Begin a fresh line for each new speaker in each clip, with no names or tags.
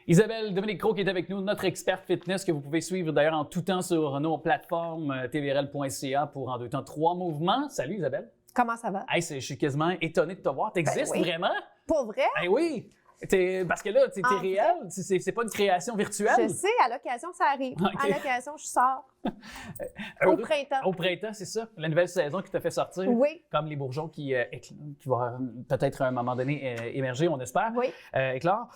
Isabelle Dominique-Cros qui est avec nous, notre experte fitness que vous pouvez suivre d'ailleurs en tout temps sur nos plateformes tvrl.ca pour en 2 temps 3 mouvements. Salut Isabelle.
Comment ça va?
Hey, je suis quasiment étonné de te voir. T'existes vraiment?
Pour vrai?
Eh oui! Parce que là, t'es réel, c'est pas une création virtuelle.
Je sais, à l'occasion, ça arrive.
Okay.
À l'occasion, je sors. Au printemps.
Au printemps, c'est ça. La nouvelle saison qui t'a fait sortir.
Oui.
Comme les bourgeons qui va peut-être à un moment donné émerger, on espère.
Oui.
Éclore.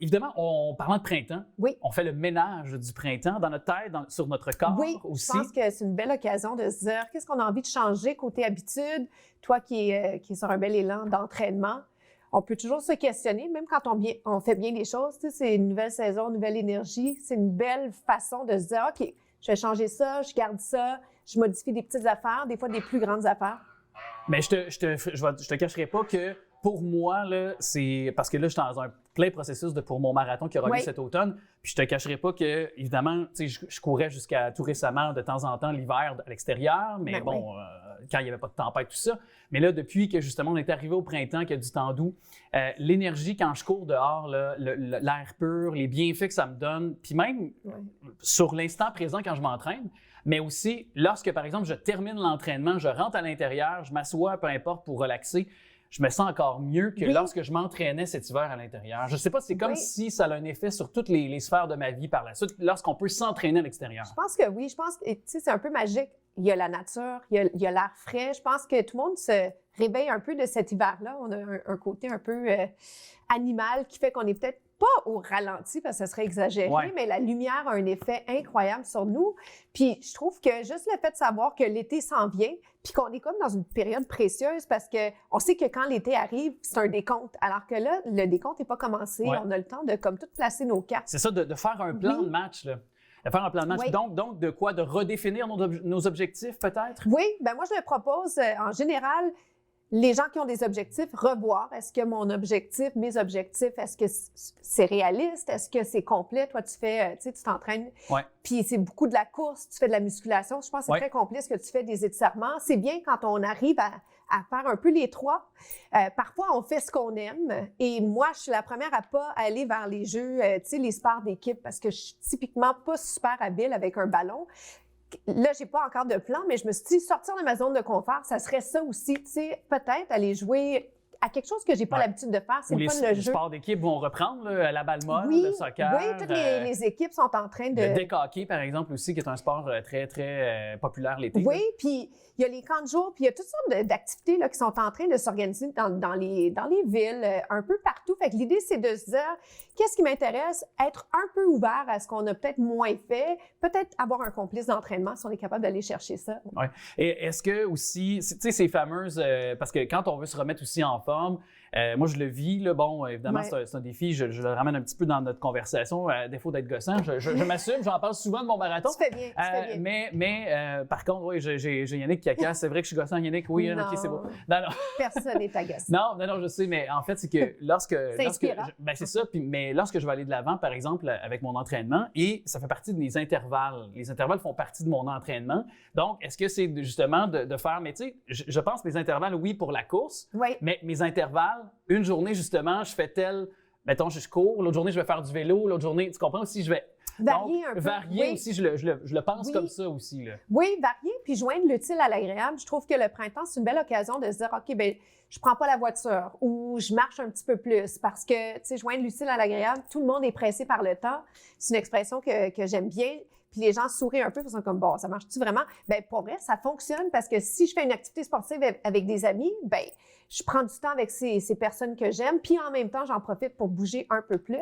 Évidemment, parlant de printemps,
oui.
On fait le ménage du printemps dans notre tête, sur notre corps aussi.
Je pense que c'est une belle occasion de se dire qu'est-ce qu'on a envie de changer côté habitude. Toi qui es sur un bel élan d'entraînement, on peut toujours se questionner, même quand on fait bien les choses. Tu sais, c'est une nouvelle saison, une nouvelle énergie. C'est une belle façon de se dire, OK, je vais changer ça, je garde ça, je modifie des petites affaires, des fois des plus grandes affaires.
Mais je te cacherai pas que pour moi, là, c'est parce que là, je suis dans un plein processus pour mon marathon qui aura lieu cet automne. Puis je te cacherai pas que, évidemment, tu sais, je courais jusqu'à tout récemment, de temps en temps, l'hiver à l'extérieur, mais quand il n'y avait pas de tempête, tout ça. Mais là, depuis que justement on est arrivé au printemps, qu'il y a du temps doux, l'énergie quand je cours dehors, l'air pur, les bienfaits que ça me donne, puis même sur l'instant présent quand je m'entraîne, mais aussi lorsque, par exemple, je termine l'entraînement, je rentre à l'intérieur, je m'assois, peu importe, pour relaxer, je me sens encore mieux que lorsque je m'entraînais cet hiver à l'intérieur. Je ne sais pas, c'est comme si ça a un effet sur toutes les sphères de ma vie par la suite, lorsqu'on peut s'entraîner à l'extérieur.
Je pense que oui. Je pense que c'est un peu magique. Il y a la nature, il y a l'air frais. Je pense que tout le monde se réveille un peu de cet hiver-là. On a un côté un peu animal qui fait qu'on est peut-être pas au ralenti, parce que ça serait exagéré, mais la lumière a un effet incroyable sur nous. Puis je trouve que juste le fait de savoir que l'été s'en vient, puis qu'on est comme dans une période précieuse, parce que on sait que quand l'été arrive, c'est un décompte. Alors que là, le décompte n'est pas commencé. On a le temps de comme tout placer nos cartes.
C'est ça, de faire un plan de match, là. De faire un plan de match. Donc, de quoi? De redéfinir nos objectifs, peut-être?
Oui, bien moi, je le propose en général. Les gens qui ont des objectifs, revoir, est-ce que mes objectifs, est-ce que c'est réaliste? Est-ce que c'est complet? Toi, tu t'entraînes, puis c'est beaucoup de la course, tu fais de la musculation. Je pense que c'est très complet ce que tu fais des étirements. C'est bien quand on arrive à faire un peu les trois. Parfois, on fait ce qu'on aime. Et moi, je suis la première à pas aller vers les jeux, les sports d'équipe, parce que je suis typiquement pas super habile avec un ballon. Là, j'ai pas encore de plan, mais je me suis dit, sortir de ma zone de confort, ça serait ça aussi, tu sais, peut-être aller jouer à quelque chose que j'ai pas l'habitude de faire, c'est le fun, le jeu. Les sports
d'équipe vont reprendre, là, la balle molle, le soccer.
Oui, toutes les équipes sont en train de...
Le deck hockey, par exemple, aussi, qui est un sport très, très populaire l'été.
Oui, puis il y a les camps de jour, puis il y a toutes sortes d'activités là, qui sont en train de s'organiser dans les villes, un peu partout. Fait que l'idée, c'est de se dire, qu'est-ce qui m'intéresse? Être un peu ouvert à ce qu'on a peut-être moins fait, peut-être avoir un complice d'entraînement si on est capable d'aller chercher ça.
Oui. Et est-ce que aussi, tu sais, ces fameuses... parce que quand on veut se remettre aussi en forme, moi, je le vis, là, bon, évidemment, c'est un défi, je le ramène un petit peu dans notre conversation, à défaut d'être gossant, je m'assume, j'en parle souvent de mon marathon.
Tu fais bien,
Mais par contre, oui, j'ai Yannick qui casse, c'est vrai que je suis gossant, Yannick, oui,
non.
OK, c'est beau. Non.
Personne n'est agaçant.
Non, je sais, mais en fait, c'est que c'est ça, mais lorsque je vais aller de l'avant, par exemple, avec mon entraînement, et ça fait partie de mes intervalles, les intervalles font partie de mon entraînement, donc, est-ce que c'est justement de faire, mais tu sais, je pense mes intervalles, oui, pour la course, mais mes intervalles, une journée, justement, je fais mettons, je cours, l'autre journée, je vais faire du vélo, l'autre journée, tu comprends aussi, je vais...
Varier un peu.
Varier aussi, je le pense comme ça aussi. Là.
Oui, varier, puis joindre l'utile à l'agréable. Je trouve que le printemps, c'est une belle occasion de se dire, OK, bien, je prends pas la voiture ou je marche un petit peu plus parce que, tu sais, joindre l'utile à l'agréable, tout le monde est pressé par le temps. C'est une expression que j'aime bien. Puis les gens sourient un peu, ils sont comme, bon, ça marche-tu vraiment? Bien, pour vrai, ça fonctionne parce que si je fais une activité sportive avec des amis, bien, je prends du temps avec ces personnes que j'aime, puis en même temps, j'en profite pour bouger un peu plus.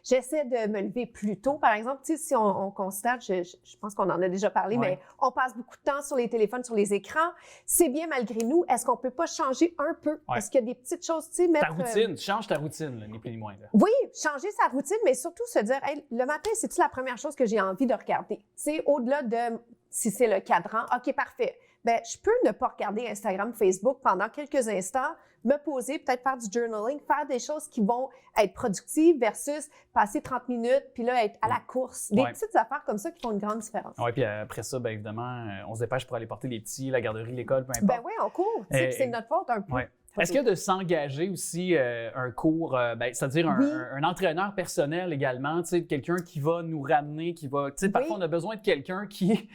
J'essaie de me lever plus tôt, par exemple. Tu sais, si on constate, je pense qu'on en a déjà parlé, mais on passe beaucoup de temps sur les téléphones, sur les écrans. C'est bien malgré nous. Est-ce qu'on peut pas changer un peu? Est-ce qu'il y a des petites choses, tu sais, mettre...
Ta routine, change ta routine, là, ni plus ni moins. Là.
Oui, changer sa routine, mais surtout se dire, hey, le matin, c'est-tu la première chose que j'ai envie de regarder? Tu sais, au-delà de si c'est le cadran, OK, parfait. Bien, je peux ne pas regarder Instagram, Facebook pendant quelques instants, me poser, peut-être faire du journaling, faire des choses qui vont être productives versus passer 30 minutes, puis là, être à la course. Des petites affaires comme ça qui font une grande différence.
Oui, puis après ça, bien évidemment, on se dépêche pour aller porter les petits, la garderie, l'école, peu importe.
Ben oui, on court. C'est notre faute un peu.
Est-ce que de s'engager aussi un cours, c'est-à-dire un entraîneur personnel également, tu sais, quelqu'un qui va nous ramener, qui va, tu sais, parfois on a besoin de quelqu'un qui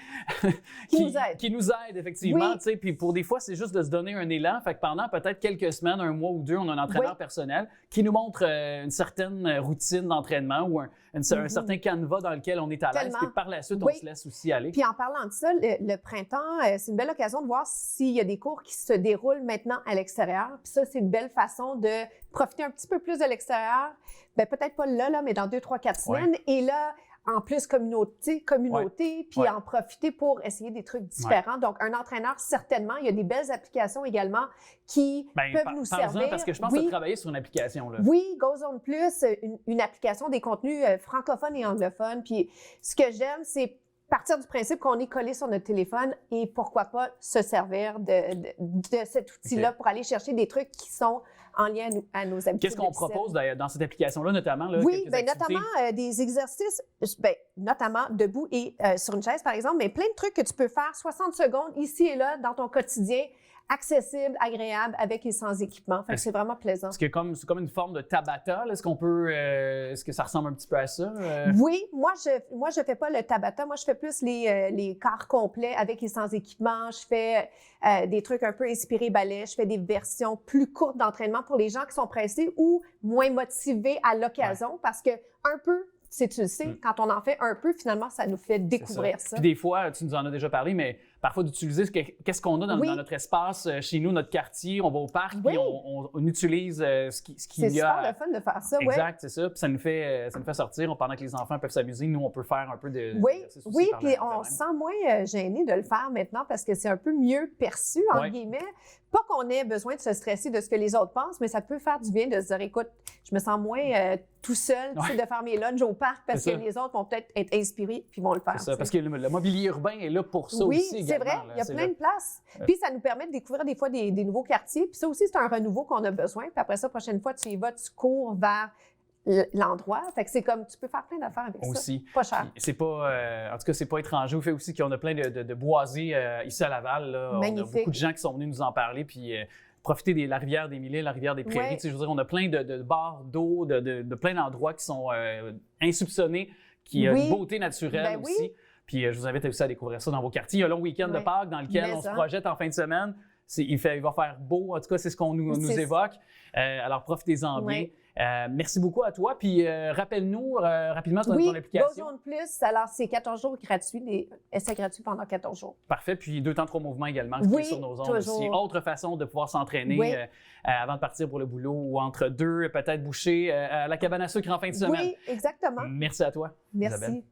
nous aide effectivement, tu sais, puis pour des fois c'est juste de se donner un élan, fait que pendant peut-être quelques semaines, un mois ou deux, on a un entraîneur personnel qui nous montre une certaine routine d'entraînement ou un certain canevas dans lequel on est à l'aise, puis par la suite on se laisse aussi aller.
Puis en parlant de ça, le printemps, c'est une belle occasion de voir s'il y a des cours qui se déroulent maintenant à l'extérieur. Puis ça, c'est une belle façon de profiter un petit peu plus de l'extérieur. Bien, peut-être pas là, mais dans 2, 3, 4 semaines. Et là, en plus, communauté, puis en profiter pour essayer des trucs différents. Donc, un entraîneur, certainement. Il y a des belles applications également qui peuvent nous servir.
Parce que je pense que tu as travaillé sur une application. Là.
Oui, GoZone Plus, une application des contenus francophones et anglophones. Puis ce que j'aime, c'est partir du principe qu'on est collé sur notre téléphone et pourquoi pas se servir de cet outil-là pour aller chercher des trucs qui sont en lien à nos habitudes.
Qu'est-ce qu'on propose dans cette application-là, notamment? Là,
oui, notamment des exercices, notamment debout et sur une chaise, par exemple, mais plein de trucs que tu peux faire 60 secondes ici et là dans ton quotidien, accessible, agréable, avec et sans équipement. Fait que c'est vraiment plaisant.
C'est comme une forme de Tabata. Là. Est-ce que ça ressemble un petit peu à ça?
Oui, moi je fais pas le Tabata. Moi, je fais plus les quarts complets avec et sans équipement. Je fais des trucs un peu inspirés ballet. Je fais des versions plus courtes d'entraînement pour les gens qui sont pressés ou moins motivés à l'occasion parce que un peu, tu le sais, quand on en fait un peu, finalement, ça nous fait découvrir ça.
Puis des fois, tu nous en as déjà parlé, mais parfois d'utiliser qu'est-ce qu'on a dans notre espace, chez nous, notre quartier, on va au parc, puis on utilise ce qu'il y a.
C'est super le fun de faire ça,
Exact, c'est ça. Puis ça nous fait sortir pendant que les enfants peuvent s'amuser. Nous, on peut faire un peu de
Oui, puis on se sent moins gêné de le faire maintenant parce que c'est un peu mieux perçu, entre guillemets. Pas qu'on ait besoin de se stresser de ce que les autres pensent, mais ça peut faire du bien de se dire, écoute, je me sens moins tout seul de faire mes lunchs au parc parce que les autres vont peut-être être inspirés puis vont le faire.
C'est ça, parce que le mobilier urbain est là pour ça aussi également.
C'est vrai, il y a plein de places. Puis ça nous permet de découvrir des fois des nouveaux quartiers. Puis ça aussi, c'est un renouveau qu'on a besoin. Puis après ça, prochaine fois, tu y vas, tu cours vers l'endroit. Fait que c'est comme, tu peux faire plein d'affaires avec
aussi.
ça. Pas cher.
C'est pas, en tout cas, c'est pas étranger au fait aussi qu'on a plein de boisés ici à Laval. Là.
Magnifique.
On a beaucoup de gens qui sont venus nous en parler. Puis profiter de la rivière des Millets, la rivière des Prairies. Tu sais, je veux dire, on a plein de bars d'eau, de plein d'endroits qui sont insoupçonnés, qui ont une beauté naturelle aussi. Puis je vous invite aussi à découvrir ça dans vos quartiers. Il y a un long week-end de Pâques dans lequel on se projette en fin de semaine. Il va faire beau, en tout cas, c'est ce qu'on nous évoque. Alors, profitez-en bien. Merci beaucoup à toi. Puis, rappelle-nous rapidement ton application.
GoZone Plus, alors c'est 14 jours gratuits, des essais gratuits pendant 14 jours.
Parfait. Puis, 2 temps 3 mouvements également sur nos ondes
toujours.
aussi. Autre façon de pouvoir s'entraîner avant de partir pour le boulot ou entre deux, peut-être boucher à la cabane à sucre en fin de semaine.
Oui, exactement.
Merci à toi,
Merci.
Isabelle.